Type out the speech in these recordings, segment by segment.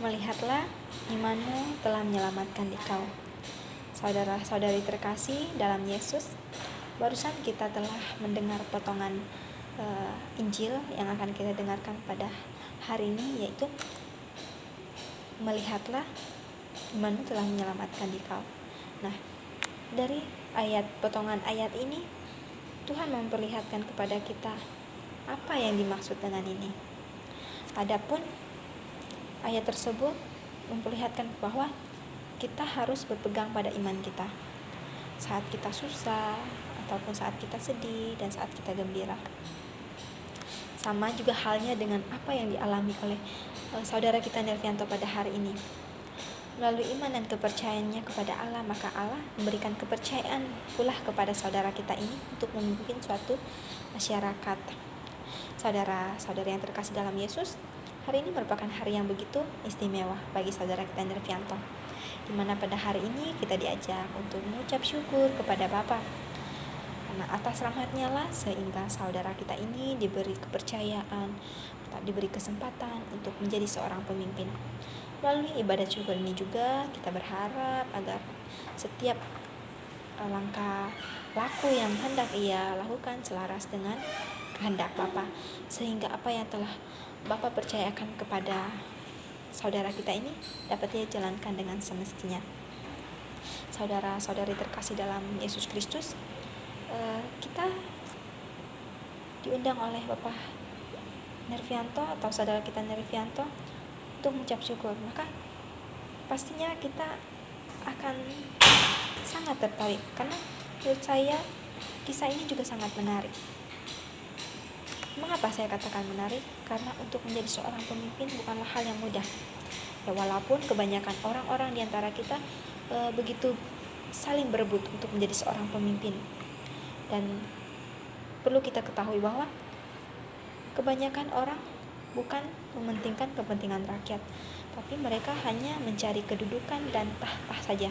Melihatlah, imanmu telah menyelamatkan dikau. Saudara-saudari terkasih dalam Yesus, barusan kita telah mendengar potongan Injil yang akan kita dengarkan pada hari ini, yaitu melihatlah, imanmu telah menyelamatkan dikau. Nah, dari potongan ayat ini, Tuhan memperlihatkan kepada kita apa yang dimaksud dengan ini. Adapun ayat tersebut memperlihatkan bahwa kita harus berpegang pada iman kita saat kita susah, ataupun saat kita sedih, dan saat kita gembira. Sama juga halnya dengan apa yang dialami oleh saudara kita Nervianto pada hari ini. Melalui iman dan kepercayaannya kepada Allah, maka Allah memberikan kepercayaan pula kepada saudara kita ini untuk memimpin suatu masyarakat. Saudara-saudari yang terkasih dalam Yesus, hari ini merupakan hari yang begitu istimewa bagi saudara kita Nervianto, di mana pada hari ini kita diajak untuk mengucap syukur kepada Bapa. Karena atas rahmat-Nya lah sehingga saudara kita ini diberi kepercayaan, diberi kesempatan untuk menjadi seorang pemimpin. Melalui ibadat syukur ini juga kita berharap agar setiap langkah laku yang hendak ia lakukan selaras dengan kehendak Bapa, sehingga apa yang telah Bapa percayakan kepada saudara kita ini dapat ia jalankan dengan semestinya. Saudara-saudari terkasih dalam Yesus Kristus, kita diundang oleh Bapak Nervianto atau saudara kita Nervianto untuk mengucap syukur. Maka pastinya kita akan sangat tertarik, karena menurut saya kisah ini juga sangat menarik. Mengapa saya katakan menarik? Karena untuk menjadi seorang pemimpin bukanlah hal yang mudah. Ya, walaupun kebanyakan orang-orang di antara kita begitu saling berebut untuk menjadi seorang pemimpin. Dan perlu kita ketahui bahwa kebanyakan orang bukan mementingkan kepentingan rakyat, tapi mereka hanya mencari kedudukan dan tahta saja,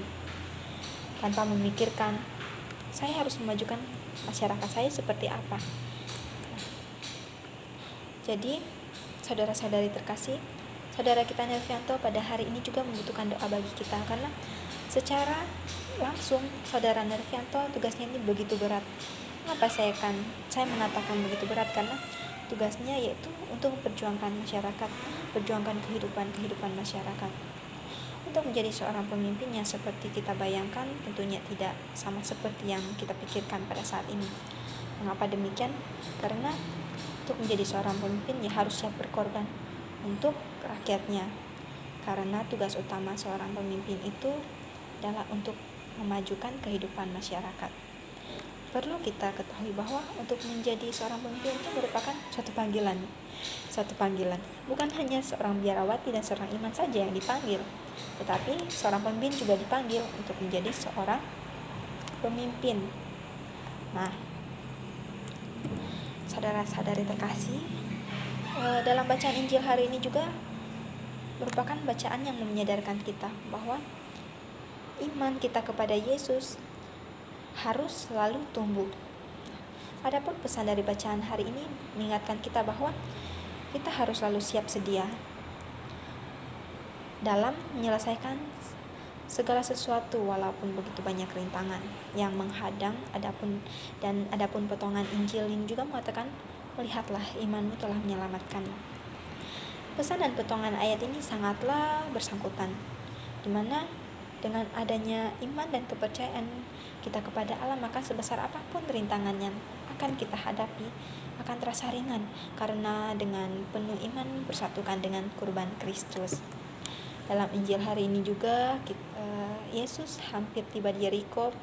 tanpa memikirkan saya harus memajukan masyarakat saya seperti apa. Jadi, saudara-saudari terkasih, saudara kita Nervianto pada hari ini juga membutuhkan doa bagi kita, karena secara langsung saudara Nervianto tugasnya ini begitu berat. Mengapa saya mengatakan begitu berat? Karena tugasnya yaitu untuk memperjuangkan masyarakat, perjuangkan kehidupan masyarakat. Untuk menjadi seorang pemimpin yang seperti kita bayangkan tentunya tidak sama seperti yang kita pikirkan pada saat ini. Mengapa demikian? Karena untuk menjadi seorang pemimpin ya harus siap berkorban untuk rakyatnya. Karena tugas utama seorang pemimpin itu adalah untuk memajukan kehidupan masyarakat. Perlu kita ketahui bahwa untuk menjadi seorang pemimpin itu merupakan suatu panggilan. Bukan hanya seorang biarawati dan seorang iman saja yang dipanggil, tetapi seorang pemimpin juga dipanggil untuk menjadi seorang pemimpin. Nah, saudara-saudari terkasih, dalam bacaan Injil hari ini juga merupakan bacaan yang menyadarkan kita bahwa iman kita kepada Yesus harus selalu tumbuh. Adapun pesan dari bacaan hari ini mengingatkan kita bahwa kita harus selalu siap sedia dalam menyelesaikan segala sesuatu walaupun begitu banyak rintangan yang menghadang. Adapun potongan Injil ini juga mengatakan, melihatlah, imanmu telah menyelamatkan. Pesan dan potongan ayat ini sangatlah bersangkutan, di mana dengan adanya iman dan kepercayaan kita kepada Allah, maka sebesar apapun rintangan yang akan kita hadapi akan terasa ringan, karena dengan penuh iman bersatukan dengan kurban Kristus. Dalam Injil hari ini juga Yesus hampir tiba di Yeriko.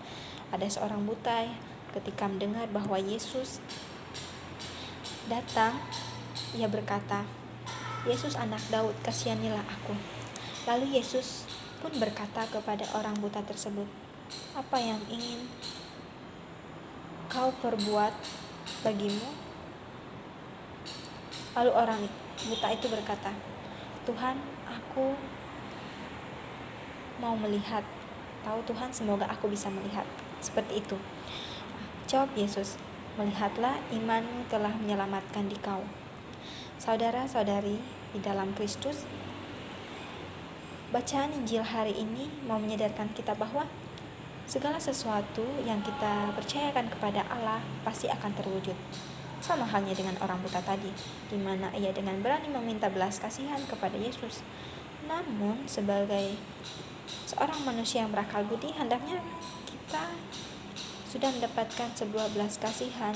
Ada seorang buta ketika mendengar bahwa Yesus datang, ia berkata, "Yesus anak Daud, kasihanilah aku." Lalu Yesus pun berkata kepada orang buta tersebut, "Apa yang ingin kau perbuat bagimu?" Lalu orang buta itu berkata, "Tuhan, aku mau melihat." "Tahu Tuhan, semoga aku bisa melihat." Seperti itu. Jawab Yesus, "Melihatlah, imanmu telah menyelamatkan dikau." Saudara-saudari di dalam Kristus, Bacaan Injil hari ini mau menyadarkan kita bahwa segala sesuatu yang kita percayakan kepada Allah pasti akan terwujud. Sama halnya dengan orang buta tadi, di mana ia dengan berani meminta belas kasihan kepada Yesus. Namun, sebagai seorang manusia yang berakal budi, hendaknya kita sudah mendapatkan sebuah belas kasihan,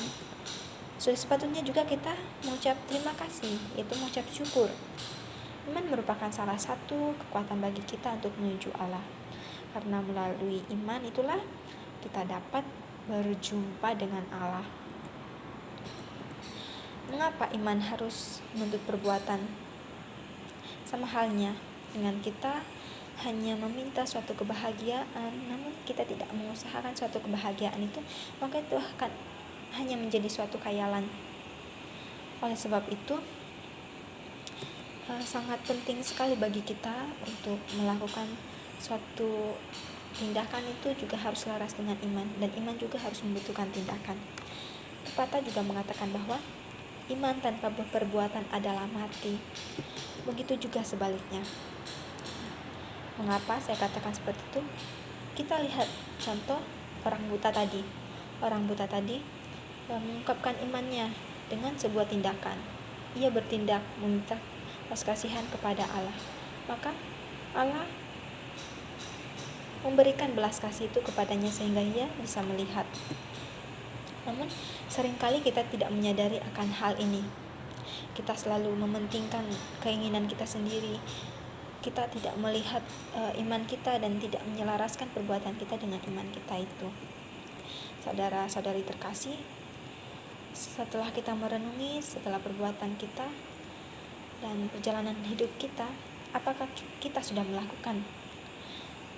sudah sepatutnya juga kita mengucap terima kasih, yaitu mengucap syukur. Iman merupakan salah satu kekuatan bagi kita untuk menuju Allah. Karena melalui iman itulah kita dapat berjumpa dengan Allah. Mengapa iman harus menuntut perbuatan? Sama halnya dengan kita hanya meminta suatu kebahagiaan, namun kita tidak mengusahakan suatu kebahagiaan itu, maka itu akan hanya menjadi suatu khayalan. Oleh sebab itu, sangat penting sekali bagi kita untuk melakukan suatu tindakan itu juga harus selaras dengan iman, dan iman juga harus membutuhkan tindakan. Pepatah juga mengatakan bahwa iman tanpa perbuatan adalah mati. Begitu juga sebaliknya. Mengapa saya katakan seperti itu? Kita lihat contoh orang buta tadi. Orang buta tadi mengungkapkan imannya dengan sebuah tindakan. Ia bertindak meminta belas kasihan kepada Allah, maka Allah memberikan belas kasih itu kepadanya sehingga ia bisa melihat. Namun seringkali kita tidak menyadari akan hal ini. Kita selalu mementingkan keinginan kita sendiri. Kita tidak melihat iman kita dan tidak menyelaraskan perbuatan kita dengan iman kita itu. Saudara-saudari terkasih, setelah kita merenungi setelah perbuatan kita dan perjalanan hidup kita, apakah kita sudah melakukan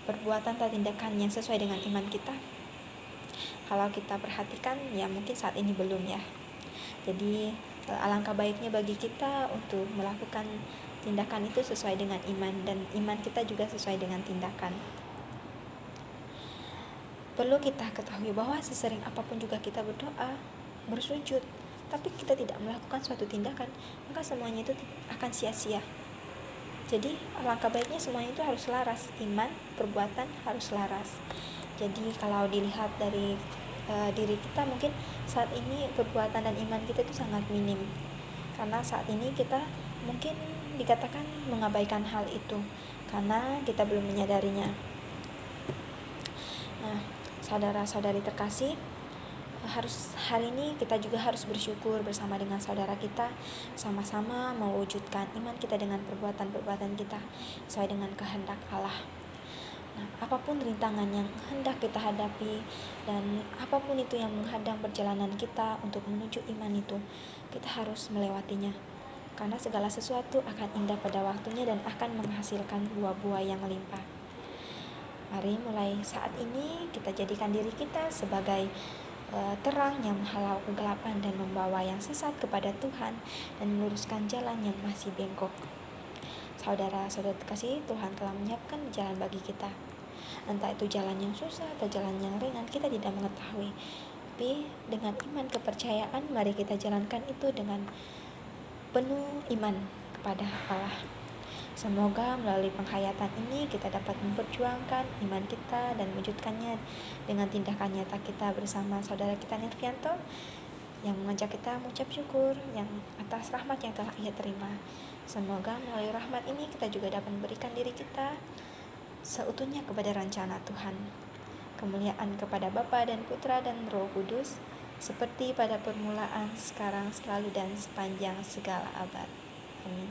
perbuatan atau tindakan yang sesuai dengan iman kita? Kalau kita perhatikan, ya mungkin saat ini belum ya. Jadi alangkah baiknya bagi kita untuk melakukan tindakan itu sesuai dengan iman, dan iman kita juga sesuai dengan tindakan. Perlu kita ketahui bahwa sesering apapun juga kita berdoa, bersujud, tapi kita tidak melakukan suatu tindakan, maka semuanya itu akan sia-sia. Jadi alangkah baiknya semuanya itu harus selaras, iman, perbuatan harus selaras. Jadi kalau dilihat dari diri kita, mungkin saat ini perbuatan dan iman kita itu sangat minim, karena saat ini kita mungkin dikatakan mengabaikan hal itu karena kita belum menyadarinya. Nah, saudara-saudari terkasih, hari ini kita juga harus bersyukur bersama dengan saudara kita, sama-sama mewujudkan iman kita dengan perbuatan-perbuatan kita sesuai dengan kehendak Allah. Nah, apapun rintangan yang hendak kita hadapi dan apapun itu yang menghadang perjalanan kita untuk menuju iman itu, kita harus melewatinya. Karena segala sesuatu akan indah pada waktunya dan akan menghasilkan buah-buah yang limpah. Mari mulai saat ini kita jadikan diri kita sebagai terang yang menghalau kegelapan dan membawa yang sesat kepada Tuhan dan meluruskan jalan yang masih bengkok. Saudara-saudara terkasih, Tuhan telah menyiapkan jalan bagi kita. Entah itu jalan yang susah atau jalan yang ringan, kita tidak mengetahui. Tapi dengan iman kepercayaan, mari kita jalankan itu dengan penuh iman kepada Allah. Semoga melalui penghayatan ini kita dapat memperjuangkan iman kita dan mewujudkannya dengan tindakan nyata kita bersama saudara kita Nirvianto yang mengajak kita mengucap syukur yang atas rahmat yang telah ia terima. Semoga melalui rahmat ini kita juga dapat memberikan diri kita seutuhnya kepada rencana Tuhan. Kemuliaan kepada Bapa dan Putra dan Roh Kudus, seperti pada permulaan, sekarang, selalu, dan sepanjang segala abad. Amin.